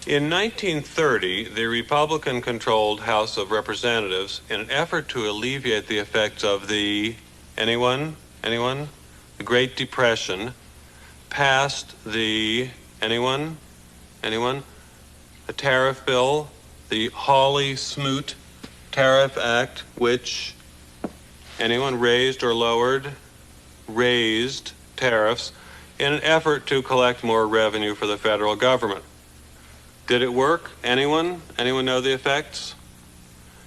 In 1930, the Republican-controlled House of Representatives, in an effort to alleviate the effects of the, anyone? The Great Depression, passed the, anyone? The tariff bill, the Hawley-Smoot Tariff Act, which, anyone, raised or lowered? Raised tariffs in an effort to collect more revenue for the federal government. Did it work? Anyone know the effects?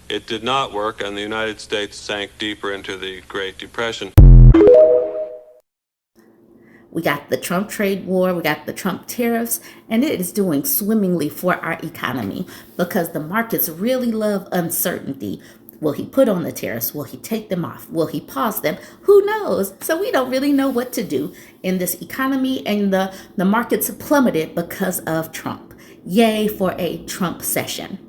It did not work, and the United States sank deeper into the Great Depression. We got the Trump trade war, we got the Trump tariffs, and it is doing swimmingly for our economy because the markets really love uncertainty. Will he put on the tariffs? Will he take them off? Will he pause them? Who knows? So we don't really know what to do in this economy, and the markets plummeted because of Trump. Yay for a Trump session.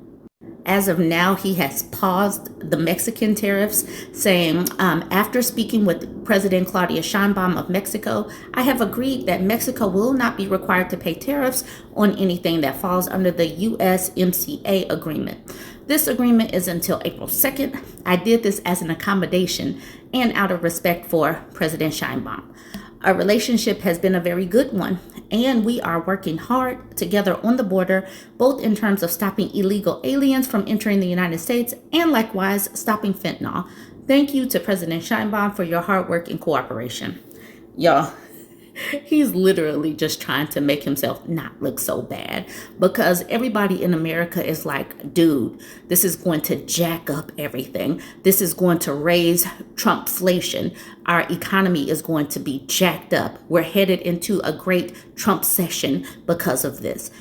As of now, he has paused the Mexican tariffs, saying, after speaking with President Claudia Sheinbaum of Mexico, I have agreed that Mexico will not be required to pay tariffs on anything that falls under the USMCA agreement. This agreement is until April 2nd. I did this as an accommodation and out of respect for President Sheinbaum. Our relationship has been a very good one, and we are working hard together on the border, both in terms of stopping illegal aliens from entering the United States and likewise stopping fentanyl. Thank you to President Sheinbaum for your hard work and cooperation. Y'all, he's literally just trying to make himself not look so bad because everybody in America is like, dude, this is going to jack up everything. This is going to raise Trumpflation. Our economy is going to be jacked up. We're headed into a great Trump session because of this.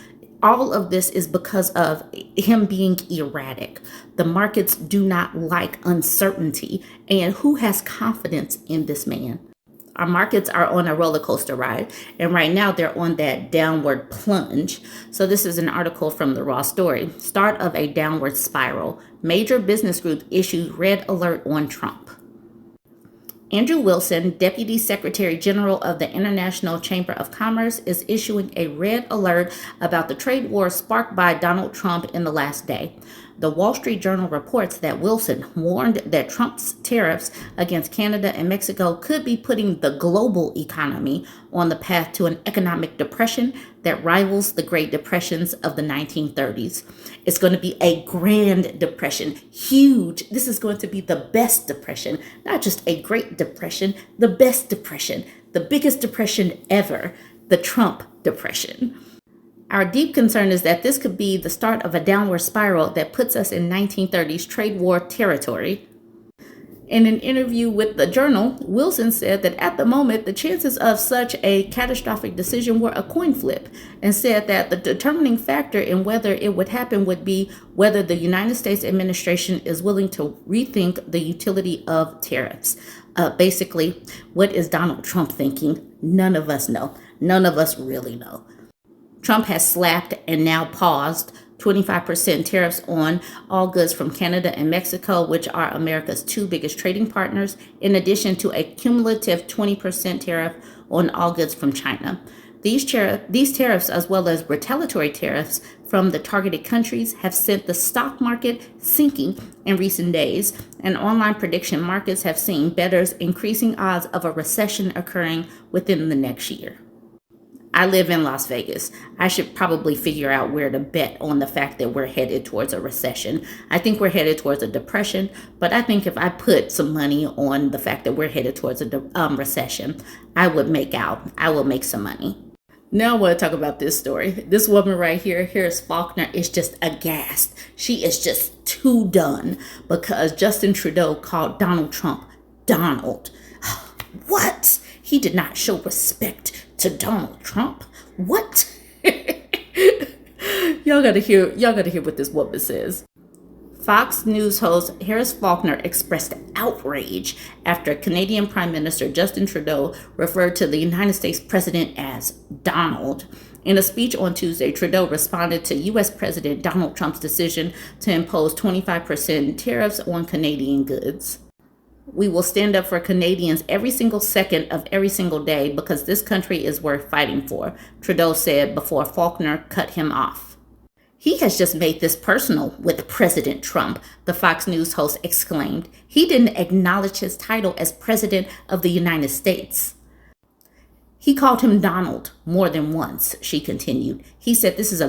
All of this is because of him being erratic. The markets do not like uncertainty. And who has confidence in this man? Our markets are on a roller coaster ride, and right now they're on that downward plunge. So this is an article from the Raw Story. Start of a downward spiral. Major business group issues red alert on Trump. Andrew Wilson, Deputy Secretary General of the International Chamber of Commerce, is issuing a red alert about the trade war sparked by Donald Trump in the last day. The Wall Street Journal reports that Wilson warned that Trump's tariffs against Canada and Mexico could be putting the global economy on the path to an economic depression that rivals the Great Depressions of the 1930s. It's going to be a grand depression, huge. This is going to be the best depression, not just a Great Depression, the best depression, the biggest depression ever, the Trump depression. Our deep concern is that this could be the start of a downward spiral that puts us in 1930s trade war territory. In an interview with the Journal, Wilson said that at the moment, the chances of such a catastrophic decision were a coin flip, and said that the determining factor in whether it would happen would be whether the United States administration is willing to rethink the utility of tariffs. Basically, what is Donald Trump thinking? None of us know. None of us really know. Trump has slapped and now paused 25% tariffs on all goods from Canada and Mexico, which are America's two biggest trading partners, in addition to a cumulative 20% tariff on all goods from China. These tariffs, as well as retaliatory tariffs from the targeted countries, have sent the stock market sinking in recent days, and online prediction markets have seen bettors increasing odds of a recession occurring within the next year. I live in Las Vegas. I should probably figure out where to bet on the fact that we're headed towards a recession. I think we're headed towards a depression, but I think if I put some money on the fact that we're headed towards a recession, I would make some money. Now I want to talk about this story. This woman right here, Harris Faulkner, is just aghast. She is just too done because Justin Trudeau called Donald Trump Donald. What? He did not show respect to Donald Trump? What? Y'all gotta hear what this woman says. Fox News host Harris Faulkner expressed outrage after Canadian Prime Minister Justin Trudeau referred to the United States president as Donald. In a speech on Tuesday, Trudeau responded to U.S. President Donald Trump's decision to impose 25% tariffs on Canadian goods. We will stand up for Canadians every single second of every single day because this country is worth fighting for, Trudeau said before Faulkner cut him off. He has just made this personal with President Trump, the Fox News host exclaimed. He didn't acknowledge his title as President of the United States. He called him Donald more than once, she continued. He said this is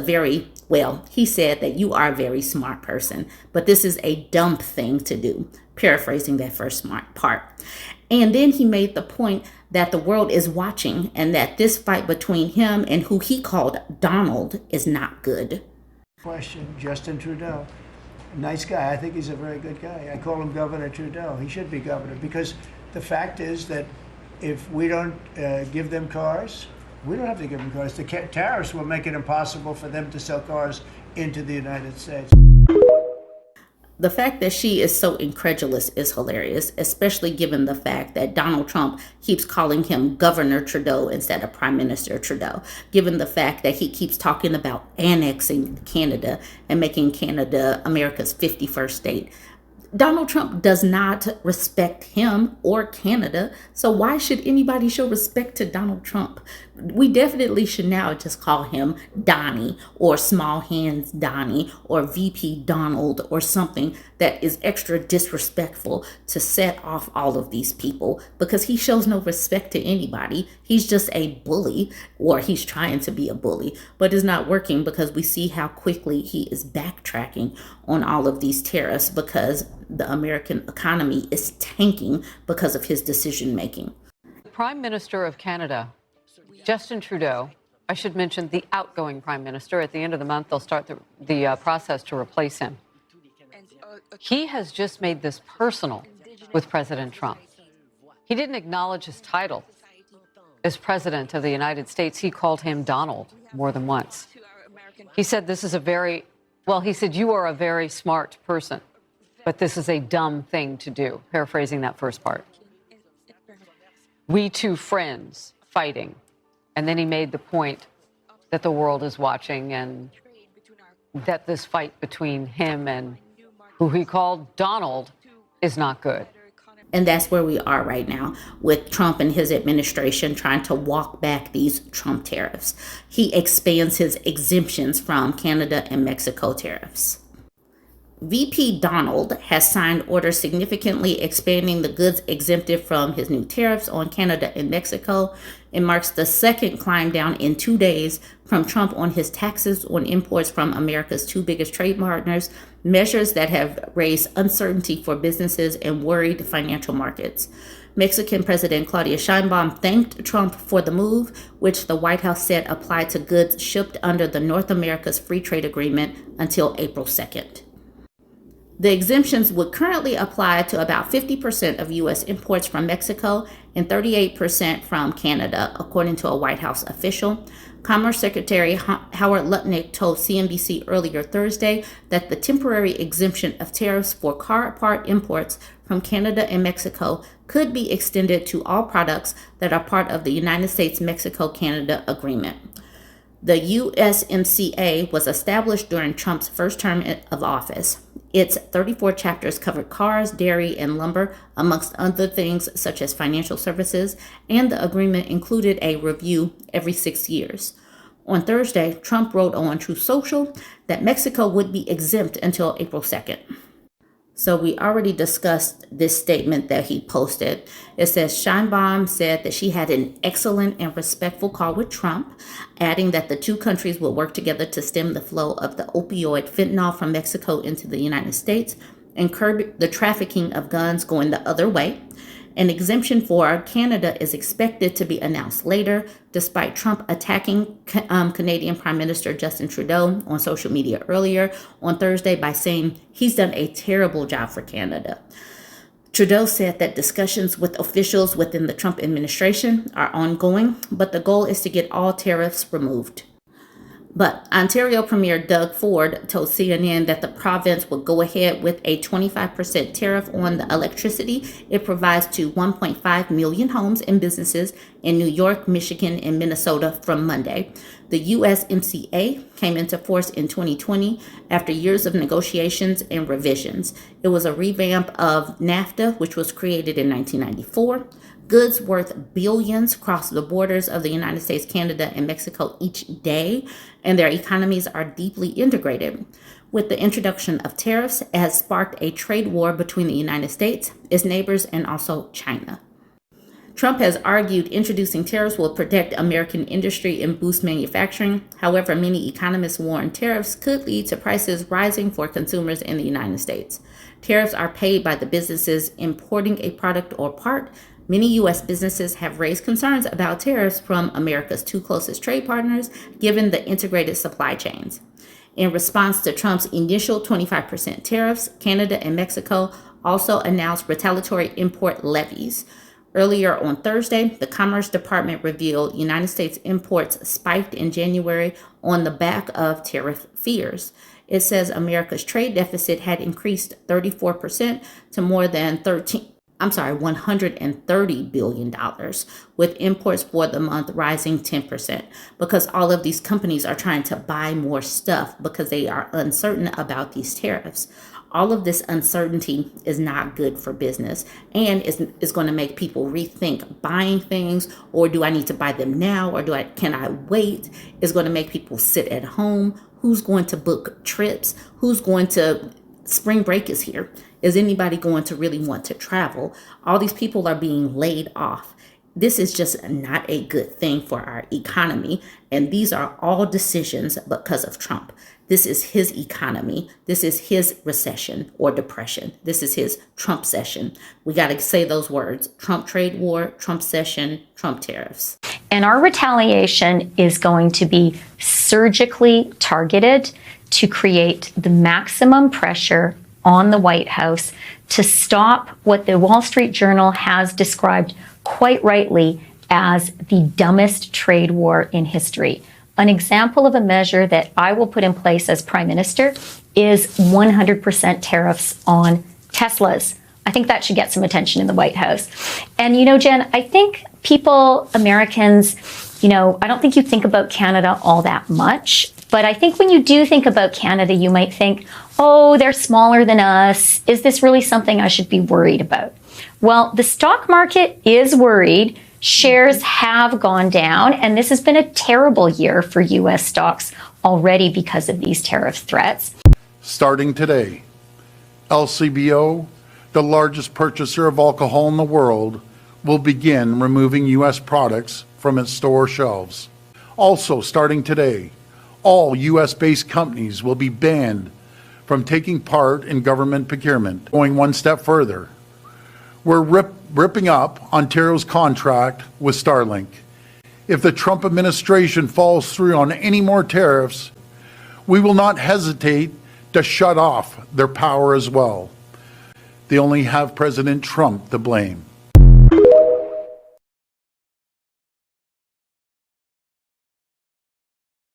he said that you are a very smart person, but this is a dumb thing to do, paraphrasing that first smart part. And then he made the point that the world is watching and that this fight between him and who he called Donald is not good. Question, Justin Trudeau. Nice guy. I think he's a very good guy. I call him Governor Trudeau. He should be governor because the fact is that if we don't give them cars, we don't have to give them cars. The tariffs will make it impossible for them to sell cars into the United States. The fact that she is so incredulous is hilarious, especially given the fact that Donald Trump keeps calling him Governor Trudeau instead of Prime Minister Trudeau, given the fact that he keeps talking about annexing Canada and making Canada America's 51st state. Donald Trump does not respect him or Canada, so why should anybody show respect to Donald Trump? We definitely should now just call him Donnie or Small Hands Donnie or VP Donald or something that is extra disrespectful to set off all of these people because he shows no respect to anybody. He's just a bully, or he's trying to be a bully, but it's not working because we see how quickly he is backtracking on all of these tariffs because the American economy is tanking because of his decision making. Prime Minister of Canada, Justin Trudeau, I should mention the outgoing Prime Minister. At the end of the month, they'll start the process to replace him. He has just made this personal with President Trump. He didn't acknowledge his title as President of the United States. He called him Donald more than once. He said he said, you are a very smart person, but this is a dumb thing to do, paraphrasing that first part. We two friends fighting. And then he made the point that the world is watching and that this fight between him and who he called Donald is not good. And that's where we are right now with Trump and his administration trying to walk back these Trump tariffs. He expands his exemptions from Canada and Mexico tariffs. VP Donald has signed orders significantly expanding the goods exempted from his new tariffs on Canada and Mexico. It marks the second climb down in 2 days from Trump on his taxes on imports from America's two biggest trade partners, measures that have raised uncertainty for businesses and worried financial markets. Mexican President Claudia Sheinbaum thanked Trump for the move, which the White House said applied to goods shipped under the North America's Free Trade Agreement until April 2nd. The exemptions would currently apply to about 50% of U.S. imports from Mexico and 38% from Canada, according to a White House official. Commerce Secretary Howard Lutnick told CNBC earlier Thursday that the temporary exemption of tariffs for car part imports from Canada and Mexico could be extended to all products that are part of the United States-Mexico-Canada agreement. The USMCA was established during Trump's first term of office. Its 34 chapters covered cars, dairy, and lumber, amongst other things such as financial services, and the agreement included a review every 6 years. On Thursday, Trump wrote on Truth Social that Mexico would be exempt until April 2nd. So we already discussed this statement that he posted. It says Sheinbaum said that she had an excellent and respectful call with Trump, adding that the two countries will work together to stem the flow of the opioid fentanyl from Mexico into the United States and curb the trafficking of guns going the other way. An exemption for Canada is expected to be announced later, despite Trump attacking Canadian Prime Minister Justin Trudeau on social media earlier on Thursday by saying he's done a terrible job for Canada. Trudeau said that discussions with officials within the Trump administration are ongoing, but the goal is to get all tariffs removed. But Ontario Premier Doug Ford told CNN that the province would go ahead with a 25% tariff on the electricity it provides to 1.5 million homes and businesses in New York, Michigan, and Minnesota from Monday. The USMCA came into force in 2020 after years of negotiations and revisions. It was a revamp of NAFTA, which was created in 1994. Goods worth billions cross the borders of the United States, Canada, and Mexico each day, and their economies are deeply integrated. With the introduction of tariffs, it has sparked a trade war between the United States, its neighbors, and also China. Trump has argued introducing tariffs will protect American industry and boost manufacturing. However, many economists warn tariffs could lead to prices rising for consumers in the United States. Tariffs are paid by the businesses importing a product or part. Many U.S. businesses have raised concerns about tariffs from America's two closest trade partners, given the integrated supply chains. In response to Trump's initial 25% tariffs, Canada and Mexico also announced retaliatory import levies. Earlier on Thursday, the Commerce Department revealed United States imports spiked in January on the back of tariff fears. It says America's trade deficit had increased 34% to more than $130 billion, with imports for the month rising 10%, because all of these companies are trying to buy more stuff because they are uncertain about these tariffs. All of this uncertainty is not good for business, and is going to make people rethink buying things, or do I need to buy them now, or can I wait? It's going to make people sit at home. Who's going to book trips? Spring break is here. Is anybody going to really want to travel? All these people are being laid off. This is just not a good thing for our economy, and these are all decisions because of Trump. This is his economy. This is his recession or depression. This is his Trump session. We got to say those words: Trump trade war, Trump session, Trump tariffs. And our retaliation is going to be surgically targeted to create the maximum pressure on the White House to stop what the Wall Street Journal has described quite rightly as the dumbest trade war in history. An example of a measure that I will put in place as Prime Minister is 100% tariffs on Teslas. I think that should get some attention in the White House. And, Jen, I think Americans, I don't think you think about Canada all that much. But I think when you do think about Canada, you might think, oh, they're smaller than us. Is this really something I should be worried about? Well, the stock market is worried. Shares have gone down, and this has been a terrible year for U.S. stocks already because of these tariff threats. Starting today, LCBO, the largest purchaser of alcohol in the world, will begin removing U.S. products from its store shelves. Also, starting today, all U.S.-based companies will be banned from taking part in government procurement. Going one step further, we're ripping up Ontario's contract with Starlink. If the Trump administration falls through on any more tariffs, we will not hesitate to shut off their power as well. They only have President Trump to blame.